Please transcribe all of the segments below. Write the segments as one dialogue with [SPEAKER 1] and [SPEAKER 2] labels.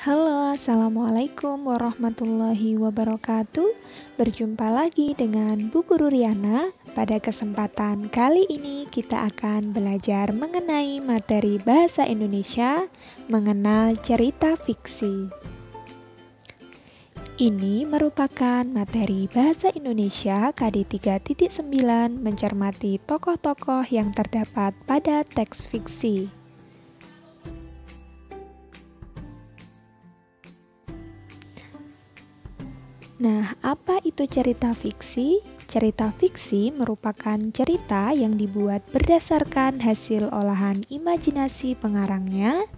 [SPEAKER 1] Halo, Assalamualaikum warahmatullahi wabarakatuh. Berjumpa lagi dengan Bu Guru Riana. Pada kesempatan kali ini kita akan belajar mengenai materi bahasa Indonesia, mengenal cerita fiksi. Ini merupakan materi bahasa Indonesia KD 3.9 mencermati tokoh-tokoh yang terdapat pada teks fiksi. Nah, apa itu cerita fiksi? Cerita fiksi merupakan cerita yang dibuat berdasarkan hasil olahan imajinasi pengarangnya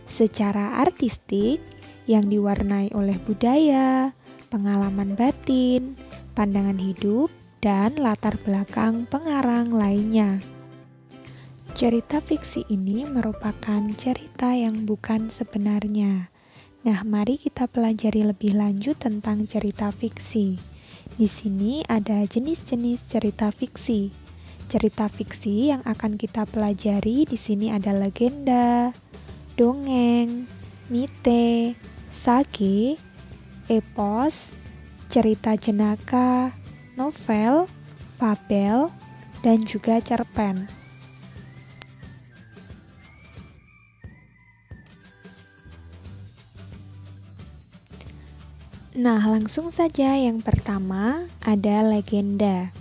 [SPEAKER 1] secara artistik yang diwarnai oleh budaya, pengalaman batin, pandangan hidup, dan latar belakang pengarang lainnya. Cerita fiksi ini merupakan cerita yang bukan sebenarnya. Nah, mari kita pelajari lebih lanjut tentang cerita fiksi. Di sini ada jenis-jenis cerita fiksi. Cerita fiksi yang akan kita pelajari di sini ada legenda, dongeng, mite, sage, epos, cerita jenaka, novel, fabel, dan juga cerpen. Nah, langsung saja yang pertama ada legenda.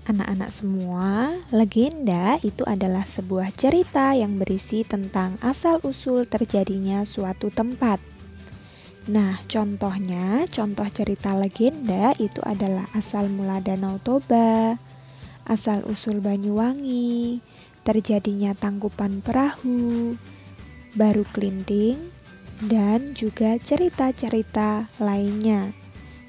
[SPEAKER 1] Anak-anak semua, legenda itu adalah sebuah cerita yang berisi tentang asal-usul terjadinya suatu tempat. Nah, contoh cerita legenda itu adalah asal mula Danau Toba, asal-usul Banyuwangi, terjadinya Tangkuban Perahu, Baru Klinting, dan juga cerita-cerita lainnya.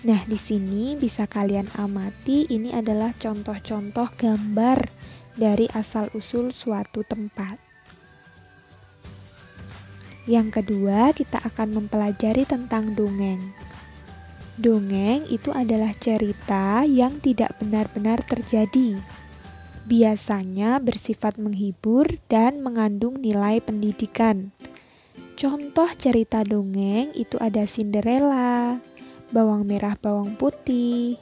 [SPEAKER 1] Nah, di sini bisa kalian amati, ini adalah contoh-contoh gambar dari asal-usul suatu tempat. Yang kedua, kita akan mempelajari tentang dongeng. Dongeng itu adalah cerita yang tidak benar-benar terjadi. Biasanya bersifat menghibur dan mengandung nilai pendidikan. Contoh cerita dongeng itu ada Cinderella, Bawang Merah Bawang Putih,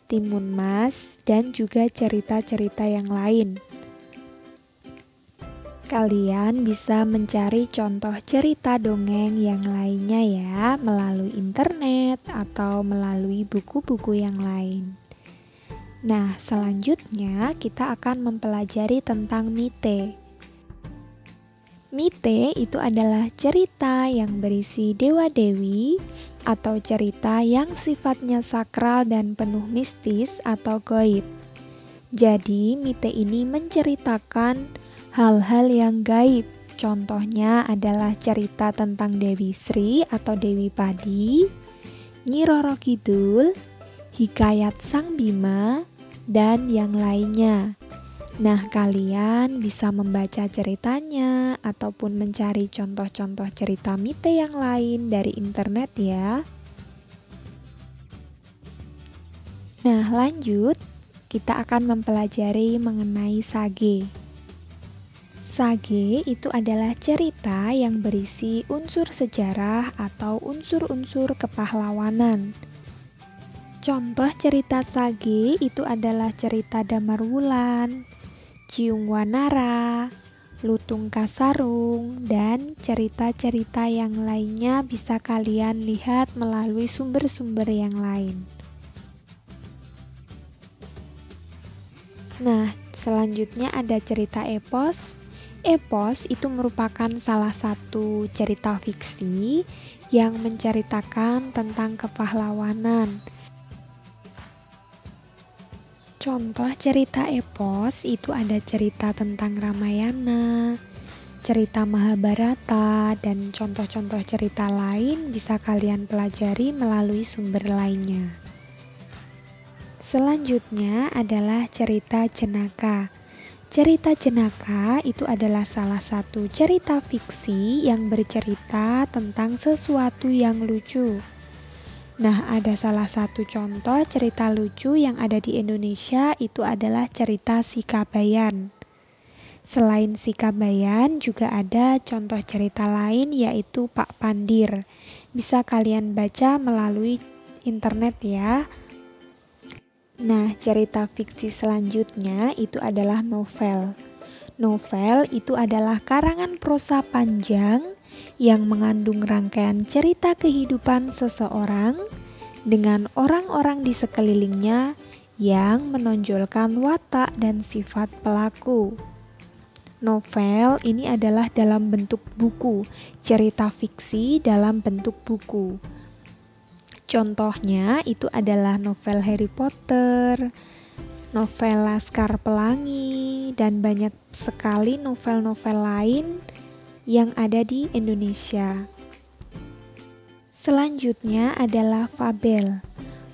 [SPEAKER 1] Timun Mas, dan juga cerita-cerita yang lain. Kalian bisa mencari contoh cerita dongeng yang lainnya ya, melalui internet atau melalui buku-buku yang lain. Nah, selanjutnya kita akan mempelajari tentang mite. Mite itu adalah cerita yang berisi dewa-dewi atau cerita yang sifatnya sakral dan penuh mistis atau gaib. Jadi, mite ini menceritakan hal-hal yang gaib. Contohnya adalah cerita tentang Dewi Sri atau Dewi Padi, Nyi Roro Kidul, Hikayat Sang Bima, dan yang lainnya. Nah, kalian bisa membaca ceritanya ataupun mencari contoh-contoh cerita mite yang lain dari internet ya. Nah, lanjut, kita akan mempelajari mengenai sage. Sage itu adalah cerita yang berisi unsur sejarah atau unsur-unsur kepahlawanan. Contoh cerita sage itu adalah cerita Damarwulan, Ciung Wanara, Lutung Kasarung, dan cerita-cerita yang lainnya bisa kalian lihat melalui sumber-sumber yang lain. Nah, selanjutnya ada cerita epos. Epos itu merupakan salah satu cerita fiksi yang menceritakan tentang kepahlawanan. Contoh cerita epos itu ada cerita tentang Ramayana, cerita Mahabharata, dan contoh-contoh cerita lain bisa kalian pelajari melalui sumber lainnya. Selanjutnya adalah cerita jenaka. Cerita jenaka itu adalah salah satu cerita fiksi yang bercerita tentang sesuatu yang lucu. Nah, ada salah satu contoh cerita lucu yang ada di Indonesia itu adalah cerita Si Kabayan. Selain si Kabayan, juga ada contoh cerita lain yaitu Pak Pandir. Bisa kalian baca melalui internet ya. Nah, cerita fiksi selanjutnya itu adalah novel. Novel itu adalah karangan prosa panjang yang mengandung rangkaian cerita kehidupan seseorang dengan orang-orang di sekelilingnya yang menonjolkan watak dan sifat pelaku. Novel ini adalah dalam bentuk buku, cerita fiksi dalam bentuk buku. Contohnya itu adalah novel Harry Potter, novel Laskar Pelangi, dan banyak sekali novel-novel lain yang ada di Indonesia. Selanjutnya adalah fabel.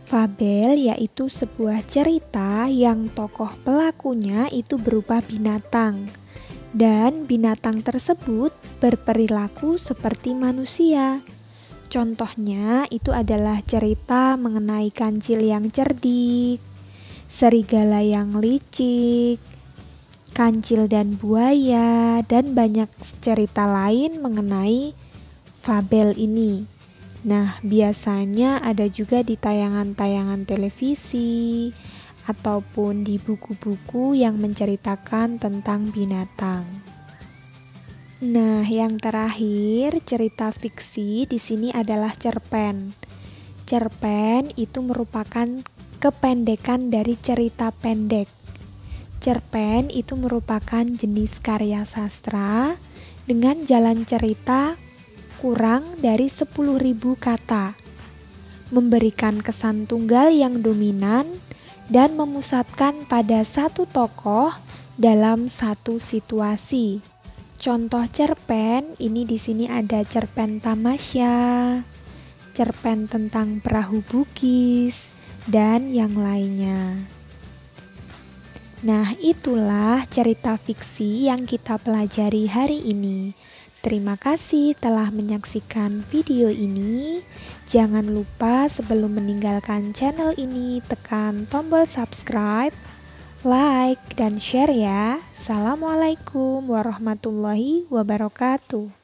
[SPEAKER 1] Fabel yaitu sebuah cerita yang tokoh pelakunya itu berupa binatang. Dan binatang tersebut berperilaku seperti manusia. Contohnya itu adalah cerita mengenai kancil yang cerdik, serigala yang licik, kancil dan buaya, dan banyak cerita lain mengenai fabel ini. Nah, biasanya ada juga di tayangan-tayangan televisi ataupun di buku-buku yang menceritakan tentang binatang. Nah, yang terakhir, cerita fiksi di sini adalah cerpen. Cerpen itu merupakan kependekan dari cerita pendek. Cerpen itu merupakan jenis karya sastra dengan jalan cerita kurang dari 10.000 kata, memberikan kesan tunggal yang dominan dan memusatkan pada satu tokoh dalam satu situasi. Contoh cerpen ini di sini ada cerpen tamasya, cerpen tentang perahu Bugis, dan yang lainnya. Nah, itulah cerita fiksi yang kita pelajari hari ini. Terima kasih telah menyaksikan video ini. Jangan lupa sebelum meninggalkan channel ini tekan tombol subscribe, like, dan share ya. Assalamualaikum warahmatullahi wabarakatuh.